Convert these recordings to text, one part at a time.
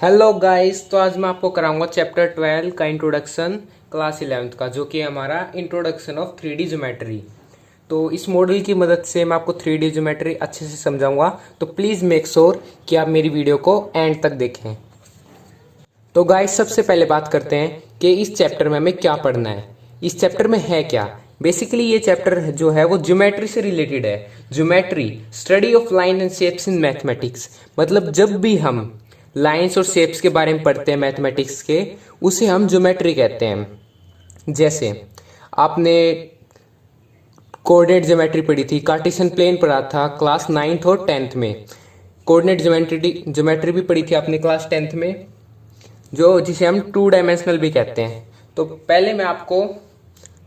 Hello guys, तो आज मैं आपको कराऊंगा चैप्टर 12 का इंट्रोडक्शन क्लास 11th का, जो कि हमारा इंट्रोडक्शन ऑफ 3D ज्योमेट्री। तो इस मॉडल की मदद से मैं आपको 3D ज्योमेट्री अच्छे से समझाऊंगा, तो प्लीज़ मेक श्योर कि आप मेरी वीडियो को एंड तक देखें। तो गाइस, सबसे पहले बात करते हैं कि इस चैप्टर में हमें क्या पढ़ना है। इस चैप्टर में है क्या। बेसिकली ये चैप्टर जो है वो ज्योमेट्री से रिलेटेड है। Geometry, study of line and shapes in mathematics. मतलब जब भी हम लाइंस और शेप्स के बारे में पढ़ते हैं मैथमेटिक्स के, उसे हम ज्योमेट्री कहते हैं। जैसे आपने कोऑर्डिनेट ज्योमेट्री पढ़ी थी, कार्टेशियन प्लेन पढ़ा था क्लास 9th और 10th में। कोऑर्डिनेट ज्योमेट्री भी पढ़ी थी आपने क्लास 10th में, जो जिसे हम 2 डायमेंशनल भी कहते हैं। तो पहले मैं आपको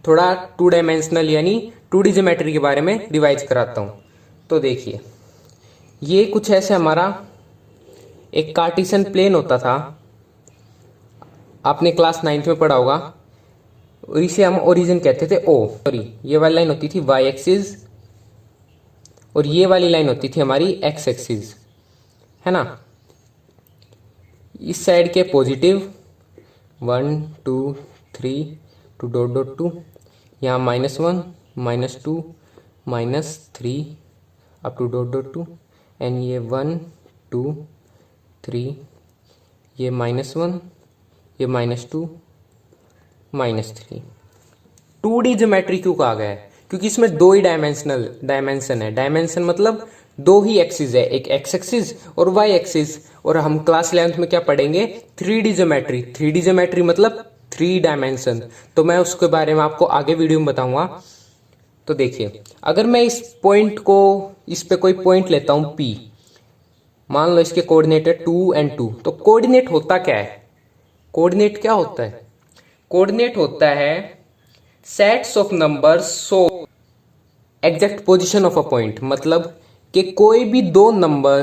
थोड़ा 2 डायमेंशनल यानी 2D ज्योमेट्री के बारे में रिवाइज कराता हूँ। तो देखिए, ये कुछ ऐसे हमारा एक कार्टेशियन प्लेन होता था, आपने क्लास 9th में पढ़ा होगा, और इसे हम ओरिजिन कहते थे ओ। सॉरी, ये वाली लाइन होती थी वाई एक्सिस और ये वाली लाइन होती थी हमारी एक्स एक्सिस, है ना। इस साइड के पॉजिटिव 1 2 3 टू डॉट डॉट 2, यहाँ -1 -2 -3 up to dot dot 2, and ये 1 2 3, ये -1, ये -2 -3। 2D ज्योमेट्री क्यों कहा गया है? क्योंकि इसमें दो ही डायमेंशन है। डायमेंशन मतलब दो ही एक्सिस है, एक एक्स एक्सिस और वाई एक्सिस। और हम क्लास 11th में क्या पढ़ेंगे? 3D geometry. 3D ज्योमेट्री मतलब 3 डायमेंशन। तो मैं उसके बारे में आपको आगे वीडियो में बताऊंगा। तो देखिए, अगर मैं इस पॉइंट को, इस पे कोई पॉइंट लेता हूं P, मान लो इसके कोऑर्डिनेट है 2 और 2। तो कोऑर्डिनेट होता क्या है? कोऑर्डिनेट क्या होता है? कोऑर्डिनेट होता है sets of numbers so exact position of a point. मतलब कि कोई भी दो नंबर,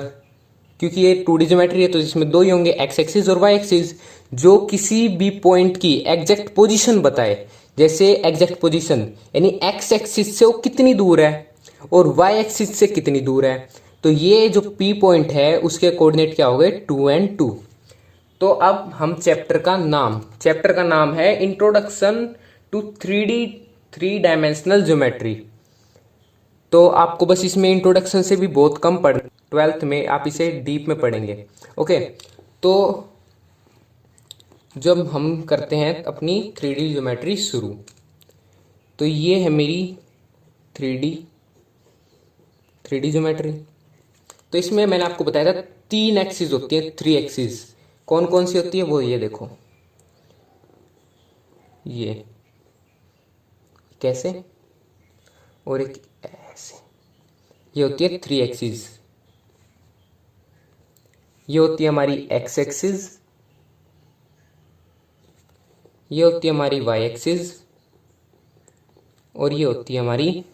क्योंकि ये 2D ज्योमेट्री है तो इसमें दो ही होंगे, एक्स एक्सिस और वाई एक्सिस, जो किसी भी पॉइंट की एग्जैक्ट पोजीशन बताए। जैसे एग्जैक्ट पोजीशन यानी एक्स एक्सिस से वो कितनी दूर है और वाई एक्सिस से कितनी दूर है। तो ये जो P पॉइंट है उसके कोऑर्डिनेट क्या हो गए? 2 और 2। तो अब हम चैप्टर का नाम है इंट्रोडक्शन टू 3 डायमेंशनल ज्योमेट्री। तो आपको बस इसमें इंट्रोडक्शन से भी बहुत कम पढ़, 12th में आप इसे डीप में पढ़ेंगे। ओके, तो जब हम करते हैं अपनी 3D ज्योमेट्री शुरू, तो ये है मेरी 3D ज्योमेट्री। तो इसमें मैंने आपको बताया था 3 एक्सिस होती है, 3 एक्सिस। कौन कौन सी होती है वो ये देखो, ये कैसे और एक ऐसे, ये होती है 3 एक्सिस। ये होती है हमारी एक्स एक्सिस, ये होती है हमारी वाई एक्सिस, और ये होती है हमारी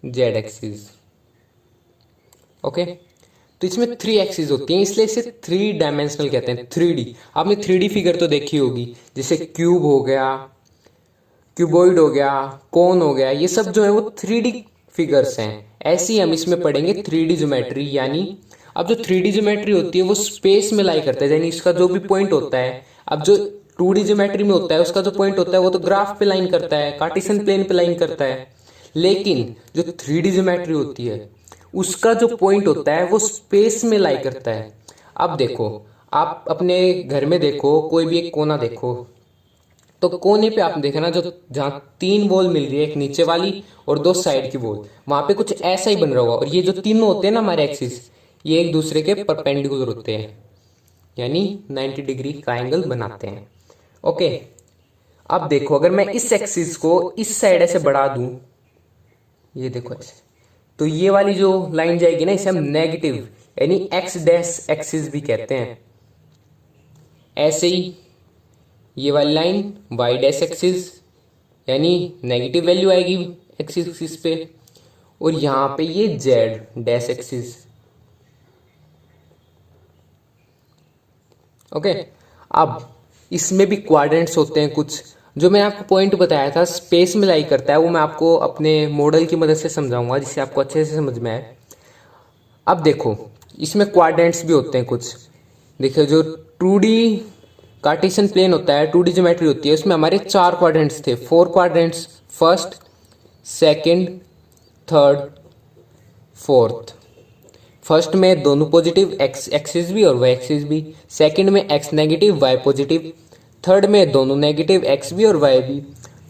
जेड एक्सिस। ओके, तो इसमें 3 एक्सिस होती हैं, इसलिए इसे 3 डायमेंशनल कहते हैं। 3D, आपने 3D फिगर तो देखी होगी, जैसे क्यूब हो गया, क्यूबॉइड हो गया, कोन हो गया, ये सब जो है वो 3D फिगर्स हैं। ऐसे ही हम इसमें पढ़ेंगे 3D ज्योमेट्री। यानी अब जो 3D ज्योमेट्री होती है वो स्पेस में लाई करता है, यानी इसका जो भी पॉइंट होता है। अब जो 2D ज्योमेट्री में होता है उसका जो पॉइंट होता है वो तो ग्राफ पे लाइन करता है, कार्टेशियन प्लेन पे लाइन करता है। लेकिन जो 3D ज्योमेट्री होती है उसका जो पॉइंट होता है वो स्पेस में लाई करता है। अब देखो, आप अपने घर में देखो, कोई भी एक कोना देखो, तो कोने पे आप देखना, जो जहाँ 3 वॉल मिल रही है, एक नीचे वाली और 2 साइड की वॉल, वहां पे कुछ ऐसा ही बन रहा होगा। और ये जो तीनों होते हैं ना हमारे एक्सिस, ये एक दूसरे के परपेंडिकुलर होते हैं, यानी 90 डिग्री का एंगल बनाते हैं। ओके, अब देखो, अगर मैं इस एक्सिस को इस साइड ऐसे बढ़ा दूं, ये देखो ऐसे, तो ये वाली जो लाइन जाएगी ना, इसे हम नेगेटिव यानी एक्स डैश एक्सिस भी कहते हैं। ऐसे ही ये वाली लाइन वाई डैश एक्सिस, यानी नेगेटिव वैल्यू आएगी एक्सिस पे। और यहाँ पे ये जेड डैश एक्सिस। ओके, अब इसमें भी क्वाड्रेंट्स होते हैं कुछ, जो मैं आपको पॉइंट बताया था स्पेस में लाई करता है, वो मैं आपको अपने मॉडल की मदद से समझाऊंगा जिससे आपको अच्छे से समझ में आए। अब देखो, इसमें क्वाड्रेंट्स भी होते हैं कुछ। देखिए जो 2D कार्टेशियन प्लेन होता है, 2D ज्योमेट्री होती है, उसमें हमारे 4 क्वाड्रेंट्स थे, 4 quadrants, first, second, third, fourth. First में दोनों पॉजिटिव, एक्स एक्सिस भी और वाई एक्सिस भी। सेकंड में X negative Y positive. Third में दोनों नेगेटिव, एक्स भी और वाई भी।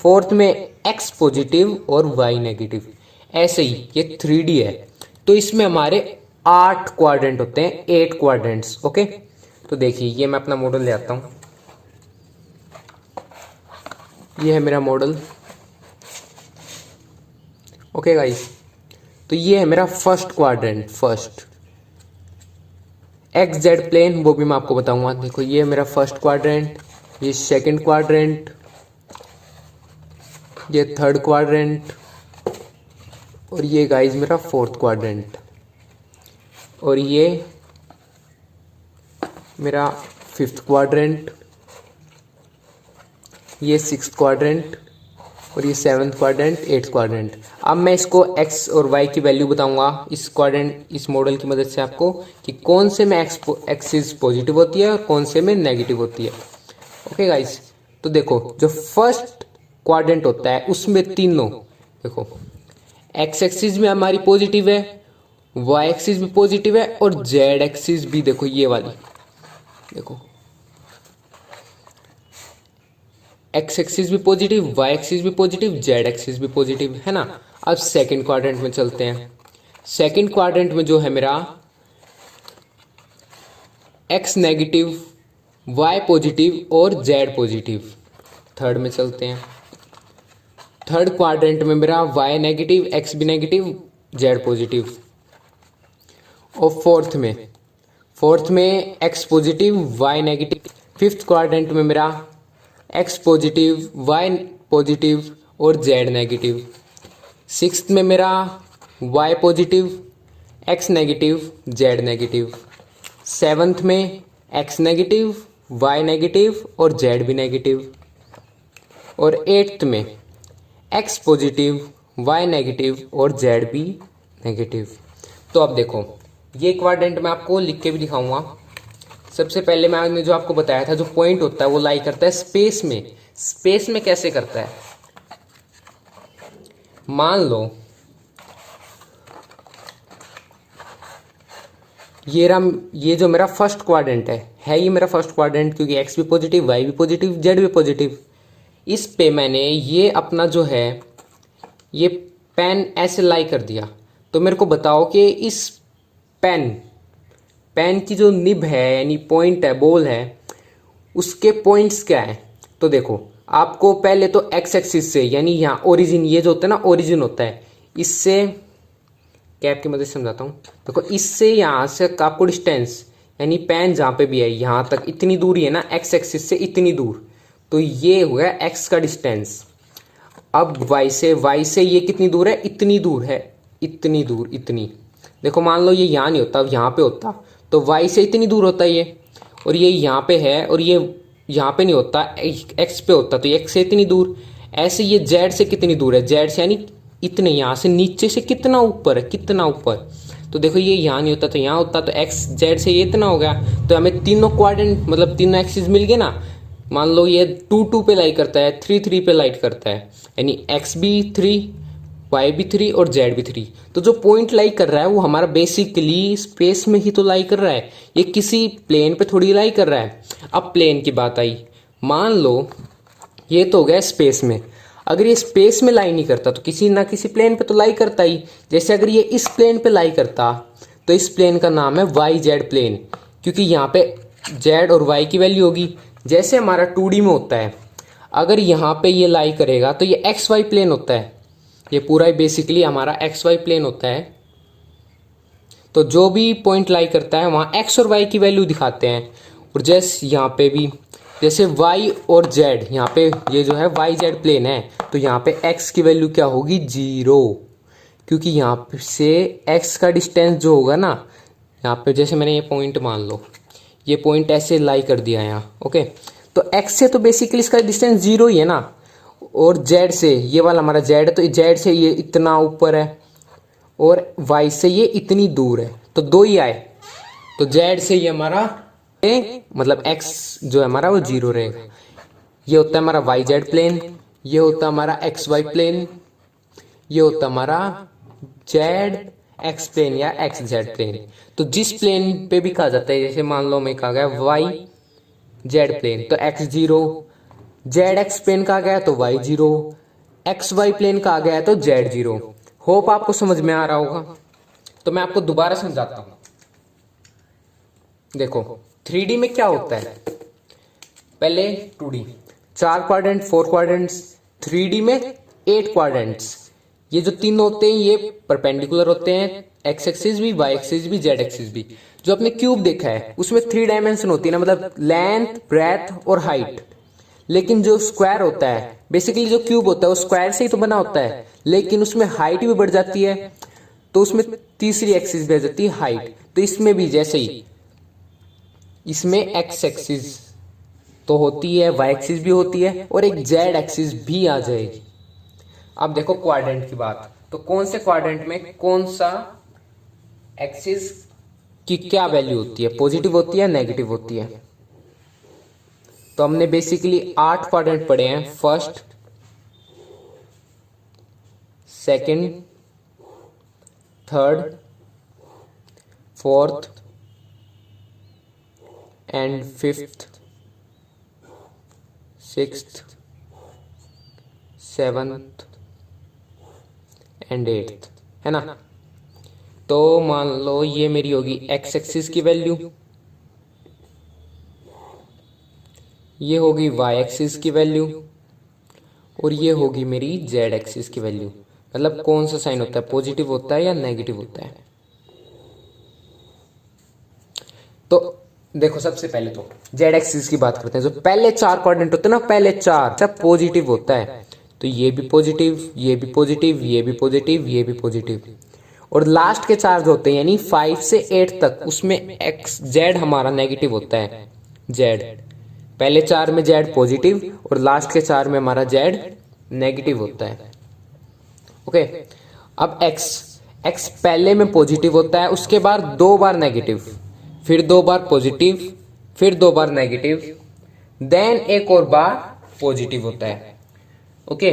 फोर्थ में एक्स पॉजिटिव और वाई नेगेटिव। ऐसे ही ये 3D है, तो इसमें हमारे 8 क्वाड्रेंट होते हैं, 8 क्वाड्रेंट्स। ओके, तो देखिए ये मैं अपना मॉडल ले आता हूँ। ये है मेरा मॉडल। ओके गाइस, तो ये है मेरा first quadrant, first X Z plane, वो भी मैं आपको बताऊंगा। देखो ये है मेरा फर्स्ट क्वाड्रेंट, ये सेकंड क्वाड्रेंट, ये थर्ड क्वाड्रेंट, और ये गाइस मेरा फोर्थ क्वाड्रेंट, और ये मेरा फिफ्थ क्वाड्रेंट, ये सिक्स्थ क्वाड्रेंट, और ये सेवन्थ क्वाड्रेंट, एट्थ क्वाड्रेंट। अब मैं इसको एक्स और वाई की वैल्यू बताऊंगा इस क्वाड्रेंट, इस मॉडल की मदद से आपको, कि कौन से में एक्सिस पॉजिटिव होती है और कौन से में नेगेटिव होती है। ओके गाइस, तो देखो जो फर्स्ट क्वाड्रेंट होता है उसमें तीनों, देखो एक्स एक्सिस भी हमारी पॉजिटिव है, वाई एक्सिस भी पॉजिटिव है, और जेड एक्सिस भी, देखो ये वाली, देखो एक्स एक्सिस भी पॉजिटिव, वाई एक्सिस भी पॉजिटिव, जेड एक्सिस भी पॉजिटिव, है ना। अब सेकंड क्वाड्रेंट में चलते हैं। सेकंड क्वाड्रेंट में जो है मेरा एक्स नेगेटिव, वाई पॉजिटिव और जेड पॉजिटिव। थर्ड में चलते हैं। थर्ड क्वाड्रेंट में मेरा वाई नेगेटिव, एक्स भी नेगेटिव, जेड पॉजिटिव। और फोर्थ में X positive, Y negative. Fifth quadrant में मेरा एक्स पॉजिटिव, वाई पॉजिटिव और जेड नेगेटिव। सिक्स्थ में मेरा Y positive, X negative, Z negative. Seventh में एक्स नेगेटिव, वाई नेगेटिव और जेड भी नेगेटिव। और एट्थ में एक्स पॉजिटिव, वाई नेगेटिव और जेड भी नेगेटिव। तो अब देखो ये क्वाड्रेंट मैं आपको लिख के भी दिखाऊंगा। सबसे पहले मैंने जो आपको बताया था, जो पॉइंट होता है वो लाई करता है स्पेस में। स्पेस में कैसे करता है, मान लो ये जो मेरा फर्स्ट क्वाड्रेंट है ये मेरा फर्स्ट क्वाड्रेंट, क्योंकि एक्स भी पॉजिटिव, वाई भी पॉजिटिव, जेड भी पॉजिटिव। इस पे मैंने ये अपना जो है ये पेन ऐसे लाई कर दिया। तो मेरे को बताओ कि इस पेन की जो निब है, यानी पॉइंट है, बॉल है, उसके पॉइंट्स क्या है। तो देखो आपको पहले तो एक्स एक्सिस से, यानी यहाँ ओरिजिन, ये जो होता है ना ओरिजिन होता है, इससे कैप की मदद से समझाता हूँ। देखो इससे यहाँ से आपको डिस्टेंस, यानी पेन जहाँ पे भी है यहाँ तक इतनी दूरी है ना, एक्स एक्सिस से इतनी दूर, तो ये हो गया एक्स का डिस्टेंस। अब वाई से ये कितनी दूर है, इतनी दूर है, इतनी दूर, इतनी। देखो मान लो ये यहाँ नहीं होता, यहाँ पे होता, तो वाई से इतनी दूर होता है ये, और ये यहाँ पे है, और ये यहाँ पे नहीं होता, एक्स पे होता, तो एक्स से इतनी दूर। ऐसे ये जेड से कितनी दूर है, जेड से यानी इतने, यहाँ से नीचे से कितना ऊपर है, कितना ऊपर। तो देखो ये यहाँ नहीं होता तो यहाँ होता, तो एक्स जेड से ये इतना हो गया। तो हमें तीनों क्वाड्रेंट मतलब तीनों एक्सिस मिल गए ना। मान लो ये 2 पे लाई करता है, 3 पे लाइट करता है, यानी एक्स भी 3, वाई भी 3 और जेड भी 3। तो जो पॉइंट लाई कर रहा है वो हमारा बेसिकली स्पेस में ही तो लाई कर रहा है, ये किसी प्लेन पे थोड़ी लाई कर रहा है। अब प्लेन की बात आई, मान लो ये तो हो गया स्पेस में। अगर ये स्पेस में लाई नहीं करता तो किसी ना किसी प्लेन पे तो लाई करता ही। जैसे अगर ये इस प्लेन पे लाई करता तो इस प्लेन का नाम है वाई जेड प्लेन, क्योंकि यहाँ पे जेड और वाई की वैल्यू होगी। जैसे हमारा 2D में होता है, अगर यहाँ पे ये लाई करेगा तो ये एक्स वाई प्लेन होता है, ये पूरा ही बेसिकली हमारा एक्स वाई प्लेन होता है। तो जो भी पॉइंट लाई करता है वहाँ एक्स और वाई की वैल्यू दिखाते हैं। और जैसे यहाँ पे भी, जैसे y और z, यहाँ पे ये जो है y z प्लेन है, तो यहाँ पे x की वैल्यू क्या होगी, 0, क्योंकि यहाँ से x का डिस्टेंस जो होगा ना, यहाँ पे जैसे मैंने ये पॉइंट मान लो, ये पॉइंट ऐसे लाई कर दिया यहाँ। ओके, तो x से तो बेसिकली इसका डिस्टेंस 0 ही है ना, और z से, ये वाला हमारा z है, तो z से ये इतना ऊपर है और y से ये इतनी दूर है, तो 2 ही आए। तो z से ये हमारा मतलब एक्स जो है हमारा वो 0 रहेगा। ये होता है हमारा वाई जेड प्लेन, ये होता है हमारा एक्स वाई प्लेन, ये होता है हमारा जेड एक्स प्लेन या एक्स जेड प्लेन। तो जिस प्लेन पे भी कहा जाता है, जैसे मान लो मैं कहा गया वाई जेड प्लेन तो एक्स 0, जेड एक्स प्लेन कहा गया तो वाई 0, एक्स वाई प्लेन कहा गया तो जेड 0। होप आपको समझ में आ रहा होगा। तो मैं आपको दोबारा समझाता हूं। देखो 3D में क्या होता है, पहले 2D 4 क्वाड्रेंट 4 क्वाड्रेंट्स, 3D में 8 क्वाड्रेंट्स। ये जो तीन होते हैं ये परपेंडिकुलर होते हैं, एक्स एक्सिस भी, वाई एक्सिस भी, जेड एक्सिस भी। जो आपने क्यूब देखा है उसमें 3 डायमेंशन होती है ना, मतलब लेंथ, ब्रेथ और हाइट। लेकिन जो स्क्वायर होता है, बेसिकली जो क्यूब होता है वो स्क्वायर से ही तो बना होता है, लेकिन उसमें हाइट भी बढ़ जाती है, तो उसमें तीसरी एक्सिस भी आ जाती है हाइट। तो इसमें भी जैसे ही इसमें एक्स एक्सिस तो होती है, वाई एक्सिस भी होती है और एक जेड एक्सिस भी आ जाएगी। अब देखो क्वाड्रेंट की बात, तो कौन से क्वाड्रेंट में कौन सा एक्सिस की क्या वैल्यू होती है, पॉजिटिव होती है नेगेटिव होती है। तो हमने बेसिकली 8 क्वाड्रेंट पढ़े हैं, first, second, third, fourth and fifth, sixth, seventh and eighth, है ना। तो मान लो ये मेरी होगी एक्स एक्सिस की वैल्यू, ये होगी वाई एक्सिस की वैल्यू और ये होगी मेरी जेड एक्सिस की वैल्यू। मतलब कौन सा साइन होता है, पॉजिटिव होता है या नेगेटिव होता है। तो देखो सबसे पहले तो जेड एक्सिस की बात करते हैं। जो पहले 4 क्वाड्रेंट होते हैं ना, पहले 4 सब पॉजिटिव होता है। तो ये भी पॉजिटिव, ये भी पॉजिटिव, ये भी पॉजिटिव, ये भी पॉजिटिव। और लास्ट के 4 जो होते हैं यानी 5 से 8 तक, उसमें एक्स जेड हमारा नेगेटिव होता है। जेड पहले 4 में जेड पॉजिटिव और लास्ट के 4 में हमारा जेड नेगेटिव होता है। ओके, अब एक्स पहले में पॉजिटिव होता है, उसके बाद 2 बार नेगेटिव, फिर 2 बार पॉजिटिव, फिर 2 बार नेगेटिव, देन एक और बार पॉजिटिव होता है। ओके,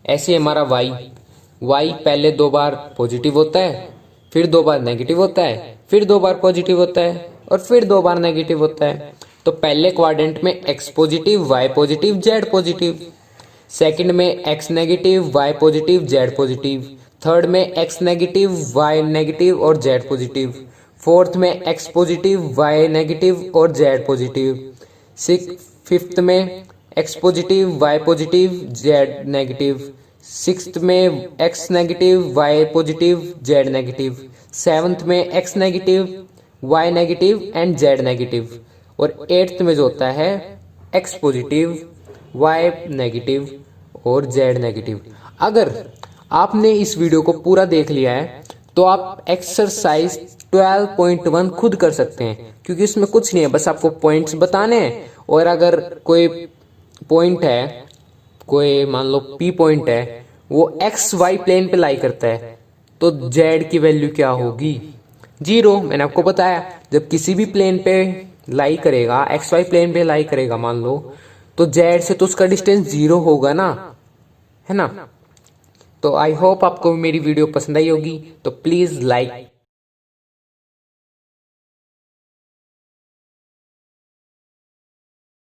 ऐसे हमारा वाई पहले 2 बार पॉजिटिव होता है, फिर 2 बार नेगेटिव होता है, फिर 2 बार पॉजिटिव होता है और फिर 2 बार नेगेटिव होता है। तो पहले क्वाड्रेंट में X positive, Y positive, Z positive. Second में X negative, Y positive, Z positive. Third में एक्स नेगेटिव, वाई नेगेटिव और जेड पॉजिटिव। फोर्थ में एक्स पॉजिटिव, वाई नेगेटिव और जेड पॉजिटिव। फिफ्थ में X positive, Y positive, Z negative. Sixth में X negative, Y positive, Z negative. Seventh में X negative, Y negative and Z negative. और eighth में जो होता है एक्स पॉजिटिव, वाई नेगेटिव और जेड नेगेटिव। अगर आपने इस वीडियो को पूरा देख लिया है तो आप एक्सरसाइज 12.1 खुद कर सकते हैं, क्योंकि इसमें कुछ नहीं है, बस आपको पॉइंट्स बताने हैं। और अगर कोई पॉइंट है, कोई मान लो पी पॉइंट है, वो एक्स वाई प्लेन पे लाई करता है, तो जेड की वैल्यू क्या होगी, 0। मैंने आपको बताया जब किसी भी प्लेन पे लाई करेगा, एक्स वाई प्लेन पे लाई करेगा मान लो, तो जेड से तो उसका डिस्टेंस 0 होगा ना, है ना। तो आई होप आपको मेरी वीडियो पसंद आई होगी, तो प्लीज लाइक